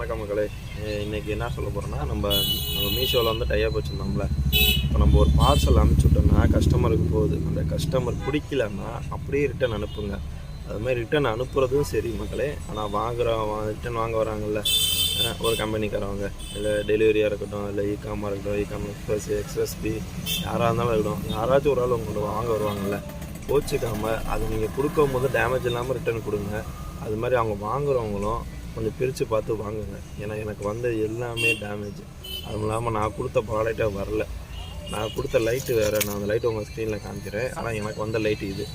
வணக்கம் மக்களே. இன்றைக்கி என்ன சொல்ல போகிறோன்னா, நம்ம மீஷோவில் வந்து டைப் வச்சுருந்தோம்ல. இப்போ நம்ம ஒரு பார்சல் அனுப்பிச்சுட்டோம்னா கஸ்டமருக்கு போகுது. அந்த கஸ்டமர் பிடிக்கலன்னா அப்படியே ரிட்டன் அனுப்புங்க. அதுமாதிரி ரிட்டன் அனுப்புகிறதும் சரி மக்களே. ஆனால் ரிட்டன் வாங்க வராங்கல்ல, ஒரு கம்பெனிக்காரவங்க, இல்லை டெலிவரியாக இருக்கட்டும், இல்லை இகாமாக இருக்கட்டும், இகாம் எக்ஸ்பிரஸ் பி யாராக இருந்தாலும் இருக்கட்டும், யாராச்சும் ஒரு ஆள் உங்களோட வாங்க வருவாங்கள்ல, கோச்சிக்காமல் அது நீங்கள் கொடுக்கும் போது டேமேஜ் இல்லாமல் ரிட்டன் கொடுங்க. அது மாதிரி அவங்க வாங்குறவங்களும் கொஞ்சம் பிரித்து பார்த்து வாங்குங்க. ஏன்னா எனக்கு வந்து எல்லாமே டேமேஜ். அதுவும் இல்லாமல் நான் கொடுத்த ப்ராடக்டே வரல. நான் கொடுத்த லைட்டு வேறு. நான் அந்த லைட்டு உங்கள் ஸ்க்ரீனில் காமிக்கிறேன். ஆனால் எனக்கு வந்த லைட்டு இது.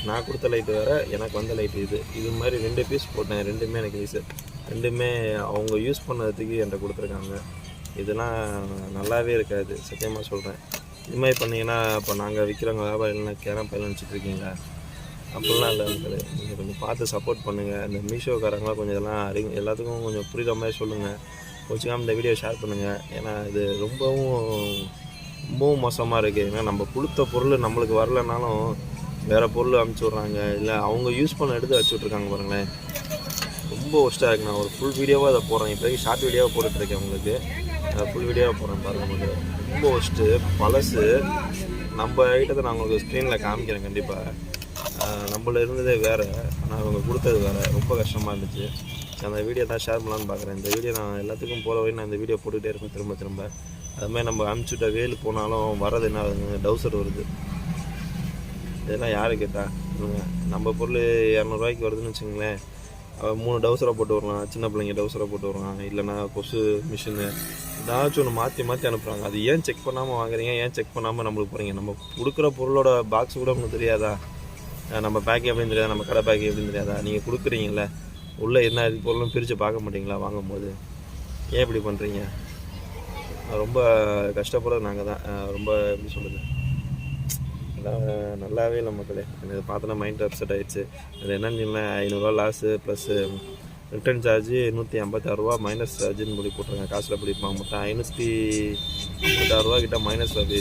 நான் கொடுத்த லைட்டு வேறு, எனக்கு வந்த லைட்டு இது. இது மாதிரி 2 பீஸ் போட்டேன். ரெண்டுமே எனக்கு யூஸ். ரெண்டுமே அவங்க யூஸ் பண்ணதுக்கு என்கிட்ட கொடுத்துருக்காங்க. இதெல்லாம் நல்லாவே இருக்காது, சத்தியமாக சொல்கிறேன். இது மாதிரி பண்ணிங்கன்னா இப்போ நாங்கள் விற்கிறவங்க வியாபாரம் இல்லைன்னா கேரப்பையில் நினச்சிட்ருக்கீங்க. அப்படிலாம் இல்லை மக்களே. நீங்கள் கொஞ்சம் பார்த்து சப்போர்ட் பண்ணுங்கள். இந்த மீஷோக்காரங்களாம் கொஞ்சம் இதெல்லாம் எல்லாத்துக்கும் கொஞ்சம் புரிகிற மாதிரி சொல்லுங்கள். கொஞ்சம் இந்த வீடியோ ஷேர் பண்ணுங்கள். ஏன்னா இது ரொம்பவும் மோசமாக இருக்குது. ஏன்னா நம்ம கொடுத்த பொருள் நம்மளுக்கு வரலனாலும் வேறு பொருள் அனுப்பிச்சி விட்றாங்க. இல்லை அவங்க யூஸ் பண்ண எடுத்து வச்சு விட்ருக்காங்க பாருங்களேன். ரொம்ப ஒஸ்ட்டாக இருக்குது. நான் ஒரு ஃபுல் வீடியோவாக அதை போடுறேன். இப்போதைக்கு ஷார்ட் வீடியோவாக போட்டுட்ருக்கேன். உங்களுக்கு ஃபுல் வீடியோவாக போடுறேன் பாருங்கள். உங்களுக்கு ரொம்ப ஒஸ்ட்டு, பழசு. நம்ம ஐட்டத்தை நான் உங்களுக்கு ஸ்க்ரீனில் காமிக்கிறேன் கண்டிப்பாக. நம்மள இருந்ததே வேறு, ஆனால் அவங்க கொடுத்தது வேறு. ரொம்ப கஷ்டமாக இருந்துச்சு. அந்த வீடியோ தான் ஷேர் பண்ணலான்னு பார்க்குறேன். இந்த வீடியோ நான் எல்லாத்துக்கும் போகிற வரையும் நான் இந்த வீடியோ போட்டுகிட்டே இருப்பேன் திரும்ப. அதுமாதிரி நம்ம அனுப்பிச்சுட்ட வேலு போனாலும் வரது என்ன ஆகுதுங்க, டவுசர் வருது. இதெல்லாம் யார் கேட்டா? நம்ம பொருள் 200 ரூபாய்க்கு வருதுன்னு வச்சுங்களேன். 3 டவுசரை போட்டு வரலாம், சின்ன பிள்ளைங்க டவுசரை போட்டு வரலாம், இல்லைனா கொசு மிஷினு ஏதாச்சும் ஒன்று மாற்றி அனுப்புகிறாங்க. அது ஏன் செக் பண்ணாமல் வாங்குறீங்க? ஏன் செக் பண்ணாமல் நம்மளுக்கு போகிறீங்க? நம்ம கொடுக்குற பொருளோட பாக்ஸ் கூட உங்களுக்கு தெரியாதா? நம்ம பேக்கிங் எப்படின்னு தெரியாதா? நம்ம கடை பேக்கிங் எப்படின்னு தெரியாதா? நீங்கள் கொடுக்குறீங்கள, உள்ளே என்ன பொருளும் பிரித்து பார்க்க மாட்டிங்களா வாங்கும் போது? ஏன் இப்படி பண்ணுறீங்க? ரொம்ப கஷ்டப்படுறது நாங்கள் தான். ரொம்ப எப்படி சொல்கிறது, நல்லாவே இல்லை மக்களே. எனக்கு பார்த்தோன்னா மைண்ட் அப்செட் ஆகிடுச்சு. அது என்னன்னு 500 லாஸு ப்ளஸ் ரிட்டர்ன் சார்ஜு 156 ரூபா மைனஸ் சார்ஜுன்னு சொல்லி போட்டுருங்க. காசில் பிடிப்பாங்க. மொத்தம் 556 ரூபா கிட்ட மைனஸ் வந்து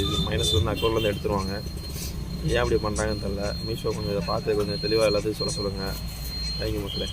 அக்கௌண்ட்லேருந்து எடுத்துருவாங்க. ஏன் அப்படி பண்ணுறாங்கன்னு தெரில. மீஷோ கொஞ்சம் இதை பார்த்து கொஞ்சம் தெளிவாக எல்லாத்துக்கும் சொல்லுங்கள். தேங்க்யூ மக்களே.